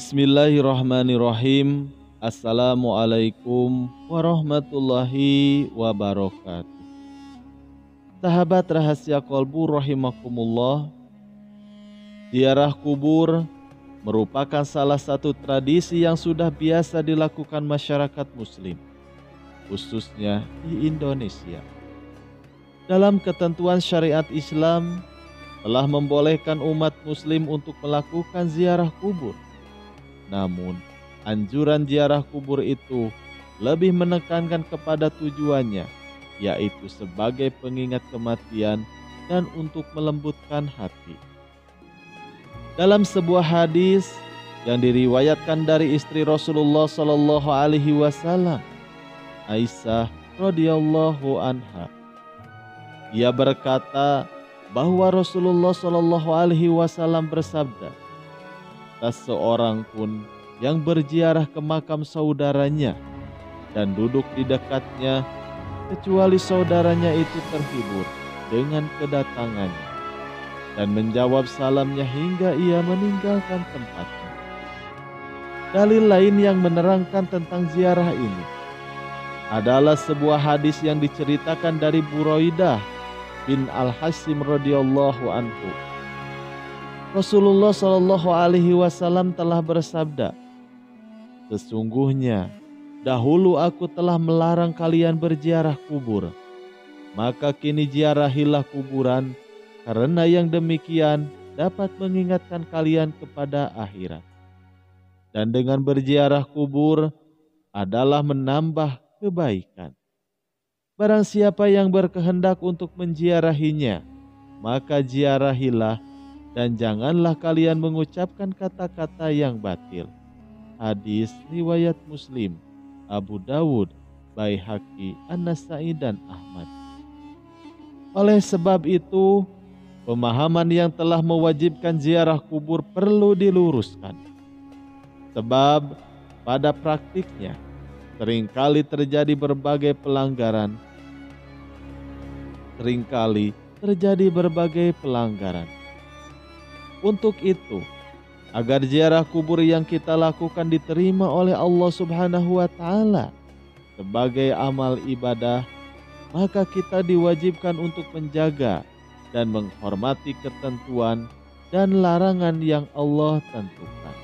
Bismillahirrahmanirrahim. Assalamualaikum warahmatullahi wabarakatuh. Sahabat rahasia kolbu rahimakumullah, ziarah kubur merupakan salah satu tradisi yang sudah biasa dilakukan masyarakat muslim, khususnya di Indonesia. Dalam ketentuan syariat Islam, telah membolehkan umat muslim untuk melakukan ziarah kubur. Namun, anjuran ziarah kubur itu lebih menekankan kepada tujuannya, yaitu sebagai pengingat kematian dan untuk melembutkan hati. Dalam sebuah hadis yang diriwayatkan dari istri Rasulullah Shallallahu Alaihi Wasallam, Aisyah radhiyallahu anha, ia berkata bahwa Rasulullah Shallallahu Alaihi Wasallam bersabda, "Tak seorang pun yang berziarah ke makam saudaranya dan duduk di dekatnya, kecuali saudaranya itu terhibur dengan kedatangannya dan menjawab salamnya hingga ia meninggalkan tempatnya." Dalil lain yang menerangkan tentang ziarah ini adalah sebuah hadis yang diceritakan dari Buraidah bin Al-Hasim radhiyallahu anhu. Rasulullah Shallallahu Alaihi Wasallam telah bersabda, "Sesungguhnya dahulu aku telah melarang kalian berziarah kubur, maka kini ziarahilah kuburan, karena yang demikian dapat mengingatkan kalian kepada akhirat. Dan dengan berziarah kubur adalah menambah kebaikan. Barang siapa yang berkehendak untuk menziarahinya, maka ziarahilah, dan janganlah kalian mengucapkan kata-kata yang batil." Hadis riwayat Muslim, Abu Dawud, Baihaqi, An-Nasai, dan Ahmad. Oleh sebab itu, pemahaman yang telah mewajibkan ziarah kubur perlu diluruskan. Sebab pada praktiknya seringkali terjadi berbagai pelanggaran. Untuk itu, agar ziarah kubur yang kita lakukan diterima oleh Allah Subhanahu wa Ta'ala sebagai amal ibadah, maka kita diwajibkan untuk menjaga dan menghormati ketentuan dan larangan yang Allah tentukan.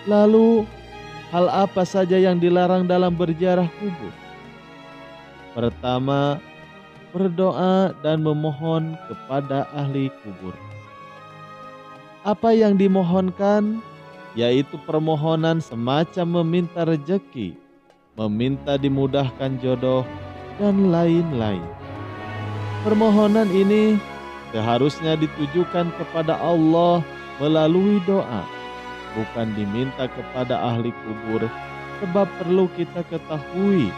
Lalu, hal apa saja yang dilarang dalam berziarah kubur? Pertama, berdoa dan memohon kepada ahli kubur. Apa yang dimohonkan yaitu permohonan semacam meminta rejeki, meminta dimudahkan jodoh, dan lain-lain. Permohonan ini seharusnya ditujukan kepada Allah melalui doa, bukan diminta kepada ahli kubur, sebab perlu kita ketahui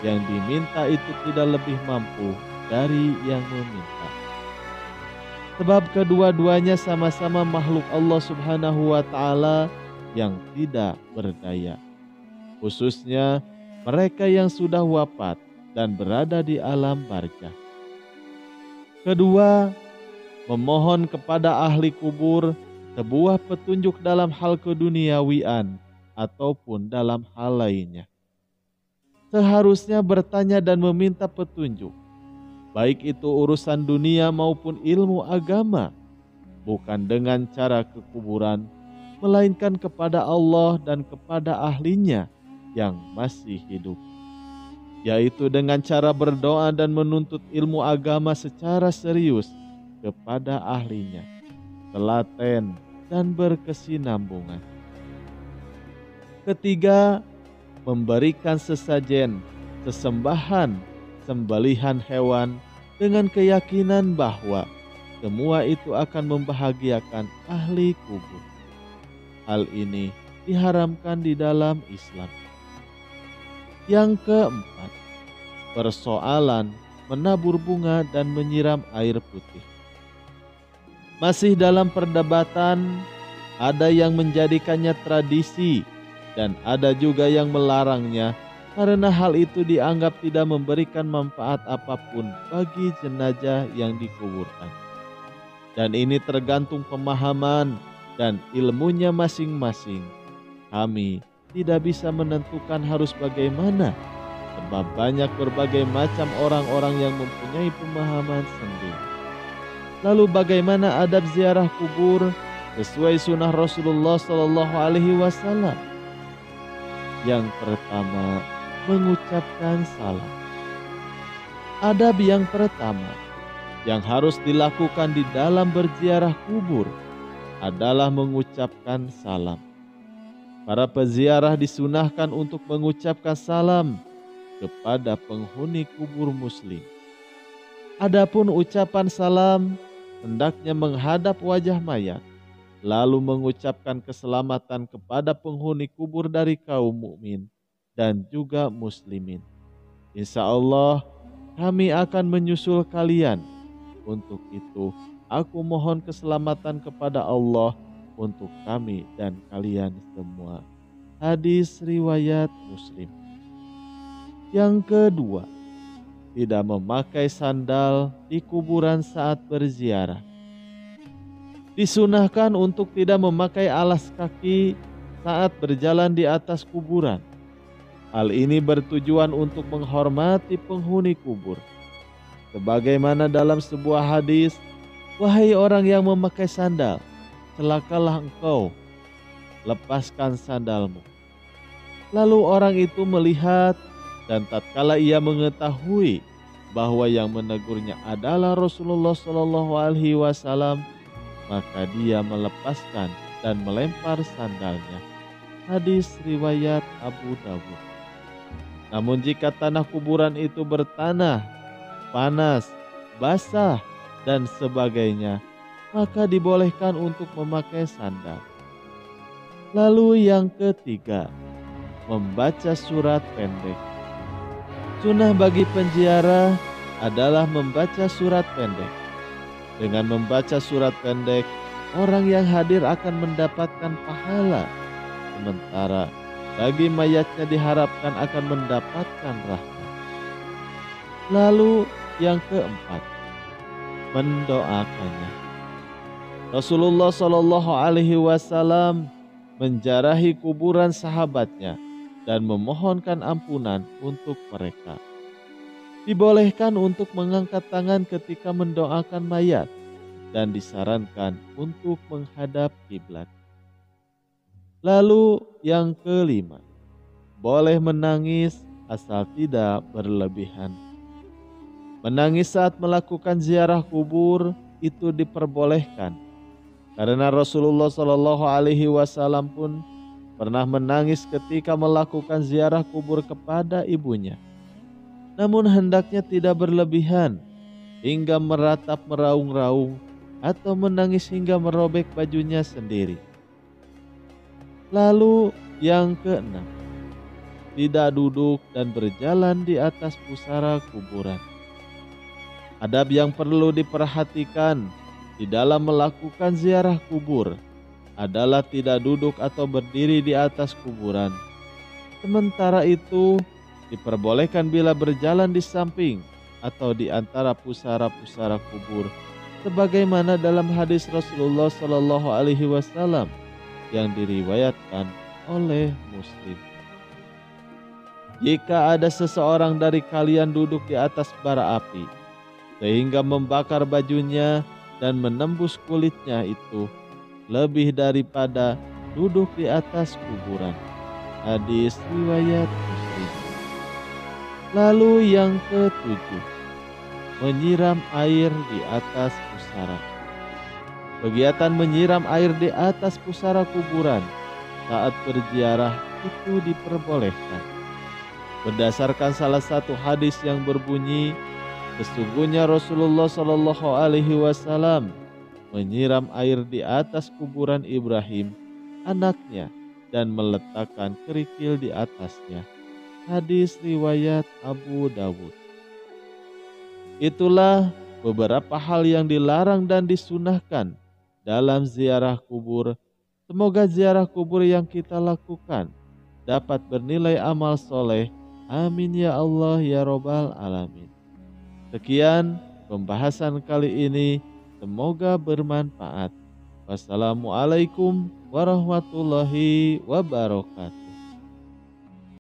yang diminta itu tidak lebih mampu dari yang meminta. Sebab kedua-duanya sama-sama makhluk Allah Subhanahu wa Ta'ala yang tidak berdaya, khususnya mereka yang sudah wafat dan berada di alam barzakh. Kedua, memohon kepada ahli kubur sebuah petunjuk dalam hal keduniawian ataupun dalam hal lainnya. Seharusnya bertanya dan meminta petunjuk, baik itu urusan dunia maupun ilmu agama, bukan dengan cara kekuburan, melainkan kepada Allah dan kepada ahlinya yang masih hidup, yaitu dengan cara berdoa dan menuntut ilmu agama secara serius kepada ahlinya, telaten dan berkesinambungan. Ketiga, memberikan sesajen, sesembahan, sembelihan hewan dengan keyakinan bahwa semua itu akan membahagiakan ahli kubur. Hal ini diharamkan di dalam Islam. Yang keempat, persoalan menabur bunga dan menyiram air putih. Masih dalam perdebatan, ada yang menjadikannya tradisi dan ada juga yang melarangnya karena hal itu dianggap tidak memberikan manfaat apapun bagi jenazah yang dikuburkan. Dan ini tergantung pemahaman dan ilmunya masing-masing, kami tidak bisa menentukan harus bagaimana, sebab banyak berbagai macam orang-orang yang mempunyai pemahaman sendiri. Lalu bagaimana adab ziarah kubur sesuai sunnah Rasulullah Shallallahu Alaihi Wasallam? Yang pertama, mengucapkan salam. Adab yang pertama yang harus dilakukan di dalam berziarah kubur adalah mengucapkan salam. Para peziarah disunahkan untuk mengucapkan salam kepada penghuni kubur muslim. Adapun ucapan salam hendaknya menghadap wajah mayat, lalu mengucapkan keselamatan kepada penghuni kubur dari kaum mukmin dan juga muslimin. Insya Allah kami akan menyusul kalian. Untuk itu aku mohon keselamatan kepada Allah untuk kami dan kalian semua. Hadis riwayat Muslim. Yang kedua, tidak memakai sandal di kuburan saat berziarah. Disunahkan untuk tidak memakai alas kaki saat berjalan di atas kuburan. Hal ini bertujuan untuk menghormati penghuni kubur. Sebagaimana dalam sebuah hadis, wahai orang yang memakai sandal, celakalah engkau, lepaskan sandalmu. Lalu orang itu melihat, dan tatkala ia mengetahui bahwa yang menegurnya adalah Rasulullah Shallallahu Alaihi Wasallam, maka dia melepaskan dan melempar sandalnya. Hadis riwayat Abu Dawud. Namun jika tanah kuburan itu bertanah, panas, basah, dan sebagainya, maka dibolehkan untuk memakai sandal. Lalu yang ketiga, membaca surat pendek. Sunnah bagi penziarah adalah membaca surat pendek. Dengan membaca surat pendek, orang yang hadir akan mendapatkan pahala, sementara bagi mayatnya diharapkan akan mendapatkan rahmat. Lalu yang keempat, mendoakannya. Rasulullah Shallallahu Alaihi Wasallam menjarahi kuburan sahabatnya dan memohonkan ampunan untuk mereka. Dibolehkan untuk mengangkat tangan ketika mendoakan mayat dan disarankan untuk menghadap kiblat. Lalu yang kelima, boleh menangis asal tidak berlebihan. Menangis saat melakukan ziarah kubur itu diperbolehkan, karena Rasulullah Shallallahu Alaihi Wasallam pun pernah menangis ketika melakukan ziarah kubur kepada ibunya. Namun hendaknya tidak berlebihan hingga meratap meraung-raung atau menangis hingga merobek bajunya sendiri. Lalu yang keenam, tidak duduk dan berjalan di atas pusara kuburan. Adab yang perlu diperhatikan di dalam melakukan ziarah kubur adalah tidak duduk atau berdiri di atas kuburan. Sementara itu diperbolehkan bila berjalan di samping atau di antara pusara-pusara kubur, sebagaimana dalam hadis Rasulullah Shallallahu Alaihi Wasallam yang diriwayatkan oleh Muslim. Jika ada seseorang dari kalian duduk di atas bara api sehingga membakar bajunya dan menembus kulitnya, itu lebih daripada duduk di atas kuburan. Hadis riwayat Muslim. Lalu yang ketujuh, menyiram air di atas pusara. Kegiatan menyiram air di atas pusara kuburan saat berziarah itu diperbolehkan. Berdasarkan salah satu hadis yang berbunyi, sesungguhnya Rasulullah Shallallahu Alaihi Wasallam menyiram air di atas kuburan Ibrahim, anaknya, dan meletakkan kerikil di atasnya. Hadis riwayat Abu Dawud. Itulah beberapa hal yang dilarang dan disunahkan dalam ziarah kubur. Semoga ziarah kubur yang kita lakukan dapat bernilai amal soleh. Amin ya Allah ya Robbal Alamin. Sekian pembahasan kali ini, semoga bermanfaat. Wassalamualaikum warahmatullahi wabarakatuh.